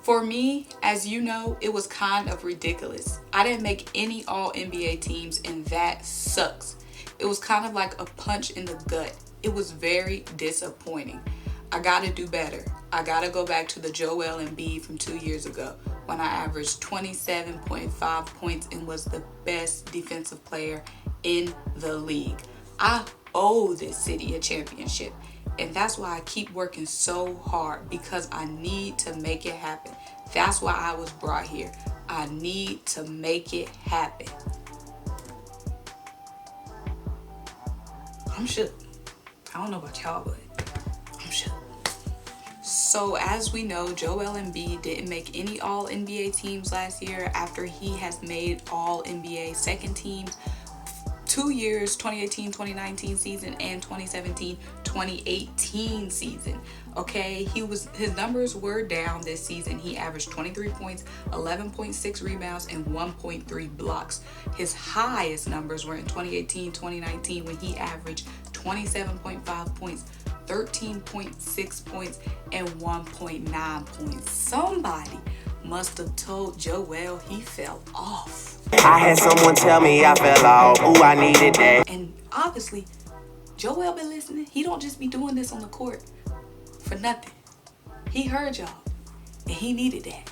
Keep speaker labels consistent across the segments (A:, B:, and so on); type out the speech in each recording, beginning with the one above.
A: For me, as you know, it was kind of ridiculous. I didn't make any all NBA teams, and that sucks. It was kind of like a punch in the gut. It was very disappointing. I gotta do better. I gotta go back to the Joel Embiid from 2 years ago when I averaged 27.5 points and was the best defensive player in the league. I owe this city a championship. And that's why I keep working so hard, because I need to make it happen. That's why I was brought here. I need to make it happen. I'm shook. I don't know about y'all, but I'm shook. So as we know, Joel Embiid didn't make any all NBA teams last year after he has made all NBA second teams 2 years, 2018-2019 season and 2017-2018 season. Okay, his numbers were down this season. He averaged 23 points, 11.6 rebounds, and 1.3 blocks. His highest numbers were in 2018-2019 when he averaged 27.5 points, 13.6 points, and 1.9 points. Somebody must have told Joel he fell off.
B: I had someone tell me I fell off. Ooh, I needed that.
A: And obviously, Joel been listening. He don't just be doing this on the court for nothing. He heard y'all, and he needed that.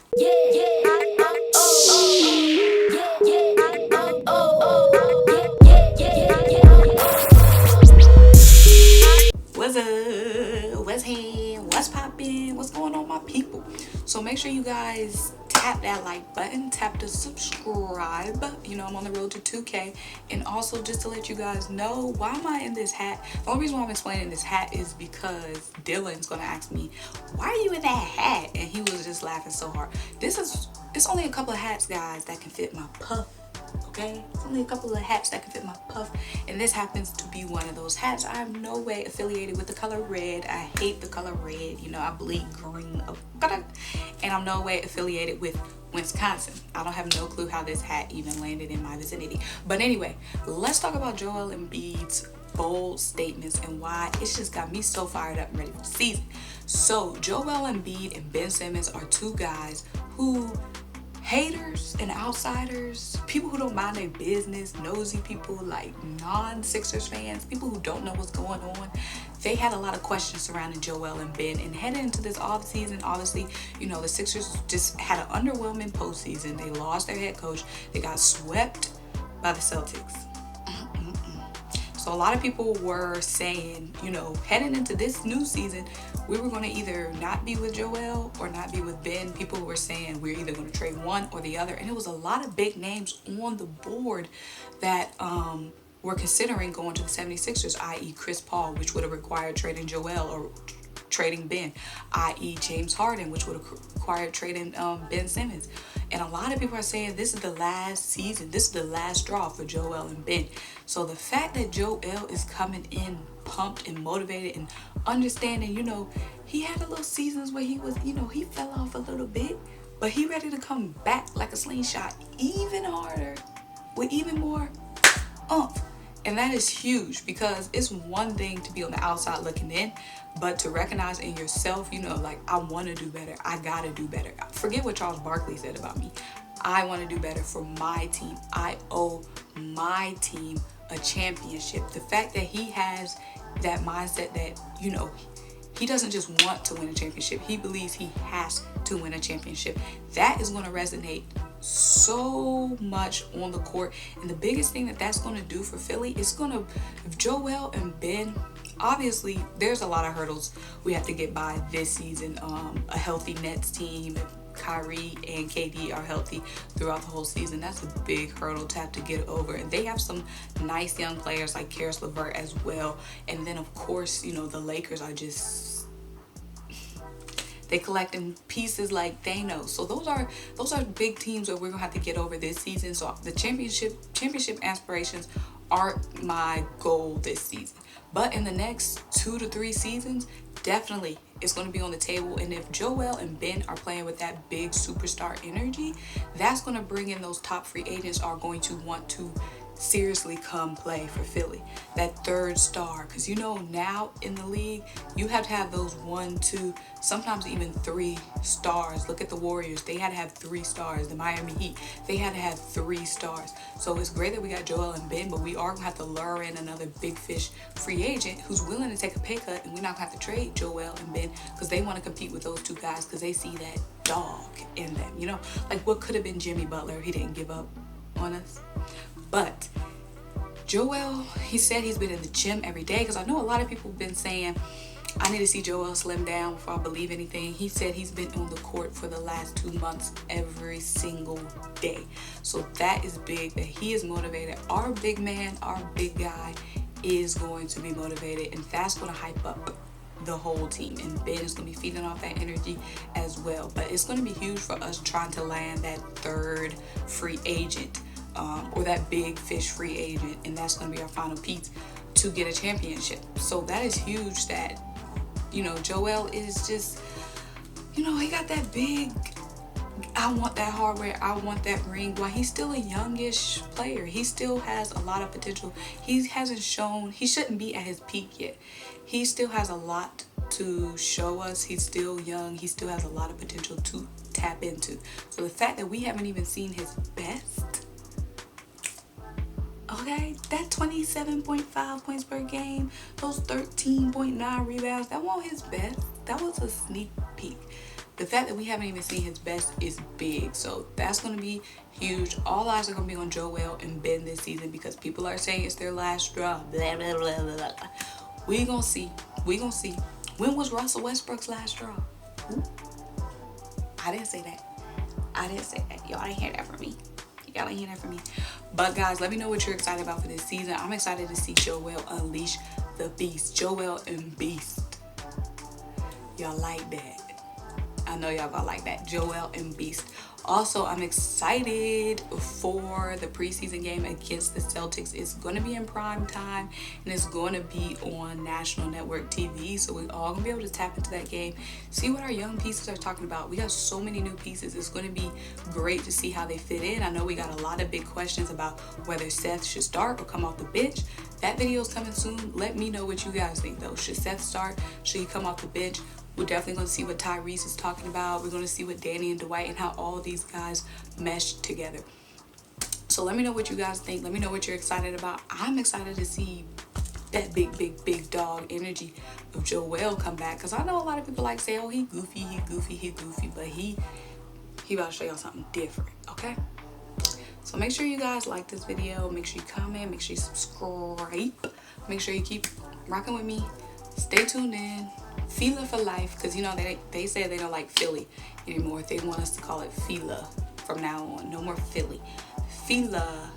A: What's up? What's happening? What's poppin'? What's going on, my people? So make sure you guys tap that like button, tap the subscribe. You know, I'm on the road to 2K. And also, just to let you guys know, why am I in this hat? The only reason why I'm explaining this hat is because Dylan's gonna ask me, why are you in that hat? And he was just laughing so hard. It's only a couple of hats, guys, that can fit my puff. Okay, it's only a couple of hats that can fit my puff, and this happens to be one of those hats. I am no way affiliated with the color red. I hate the color red. You know, I bleed green, and I'm no way affiliated with Wisconsin. I don't have no clue how this hat even landed in my vicinity. But anyway, let's talk about Joel Embiid's bold statements and why it's just got me so fired up and ready for the season. So Joel Embiid and Ben Simmons are two guys who, haters and outsiders, people who don't mind their business, nosy people, like non-Sixers fans, people who don't know what's going on, they had a lot of questions surrounding Joel and Ben. And heading into this offseason, obviously, you know, the Sixers just had an underwhelming postseason. They lost their head coach. They got swept by the Celtics. So a lot of people were saying, you know, heading into this new season, we were going to either not be with Joel or not be with Ben. People were saying we're either going to trade one or the other. And it was a lot of big names on the board that were considering going to the 76ers, i.e. Chris Paul, which would have required trading Joel, or trading Ben, i.e. James Harden, which would have required trading Ben Simmons. And a lot of people are saying this is the last season, this is the last straw for Joel and Ben. So the fact that Joel is coming in pumped and motivated and understanding, you know, he had a little seasons where he was, you know, he fell off a little bit, but he ready to come back like a slingshot, even harder, with even more oomph. And that is huge, because it's one thing to be on the outside looking in, but to recognize in yourself, you know, like, I want to do better. I got to do better. Forget what Charles Barkley said about me. I want to do better for my team. I owe my team a championship. The fact that he has that mindset that, you know, he doesn't just want to win a championship. He believes he has to win a championship. That is going to resonate so much on the court. And the biggest thing that that's going to do for Philly is going to, if Joel and Ben, obviously there's a lot of hurdles we have to get by this season. A healthy Nets team, if Kyrie and KD are healthy throughout the whole season, that's a big hurdle to have to get over. And they have some nice young players like Caris LeVert as well. And then of course, you know, the Lakers are just, they collecting pieces like Thanos. So those are big teams that we're gonna have to get over this season. So the championship aspirations aren't my goal this season, but in the next 2 to 3 seasons, definitely it's going to be on the table. And if Joel and Ben are playing with that big superstar energy, that's going to bring in those top free agents are going to want to seriously come play for Philly. That third star, because you know now in the league you have to have those 1, 2, sometimes even 3 stars. Look at the Warriors, they had to have 3 stars. The Miami Heat, they had to have 3 stars. So it's great that we got Joel Embiid, but we are gonna have to lure in another big fish free agent who's willing to take a pay cut, and we're not gonna have to trade Joel Embiid because they want to compete with those 2 guys because they see that dog in them. You know, like what could have been Jimmy Butler if he didn't give up on us. But Joel, he said he's been in the gym every day, because I know a lot of people have been saying I need to see Joel slim down before I believe anything. He said he's been on the court for the last 2 months every single day. So that is big, that he is motivated. Our big man, our big guy is going to be motivated, and that's going to hype up the whole team, and Ben is going to be feeding off that energy as well. But it's going to be huge for us trying to land that third free agent, or that big fish free agent, and that's going to be our final piece to get a championship. So that is huge that, you know, Joel is just, you know, he got that big, I want that hardware, I want that ring. While he's still a youngish player, he still has a lot of potential. He hasn't shown, he shouldn't be at his peak yet. He still has a lot to show us. He's still young, he still has a lot of potential to tap into. So the fact that we haven't even seen his best, okay, that 27.5 points per game, those 13.9 rebounds, that wasn't his best. That was a sneak peek. The fact that we haven't even seen his best is big. So that's going to be huge. All eyes are going to be on Joel and Ben this season, because people are saying it's their last straw. Blah, blah, blah, blah, blah. We going to see. We going to see. When was Russell Westbrook's last straw? Ooh. I didn't say that. I didn't say that. Y'all ain't hear that from me. Y'all ain't hear that from me. But guys, let me know what you're excited about for this season. I'm excited to see Joel unleash the beast. Joel and Beast. Y'all like that? I know y'all gonna like that. Joel and Beast. Also, I'm excited for the preseason game against the Celtics. It's going to be in prime time, and it's going to be on National Network TV. So we're all going to be able to tap into that game, see what our young pieces are talking about. We got so many new pieces. It's going to be great to see how they fit in. I know we got a lot of big questions about whether Seth should start or come off the bench. That video is coming soon. Let me know what you guys think, though. Should Seth start? Should he come off the bench? We're definitely going to see what TYRESE is talking about. We're going to see what Danny and Dwight and how all these guys mesh together. So let me know what you guys think. Let me know what you're excited about. I'm excited to see that big dog energy of Joel come back. Because I know a lot of people like say, oh, he goofy. But he about to show y'all something different, okay? So make sure you guys like this video. Make sure you comment. Make sure you subscribe. Make sure you keep rocking with me. Stay tuned in. PHILA for life, because you know they said they don't like Philly anymore. They want us to call it PHILA from now on. No more Philly. PHILA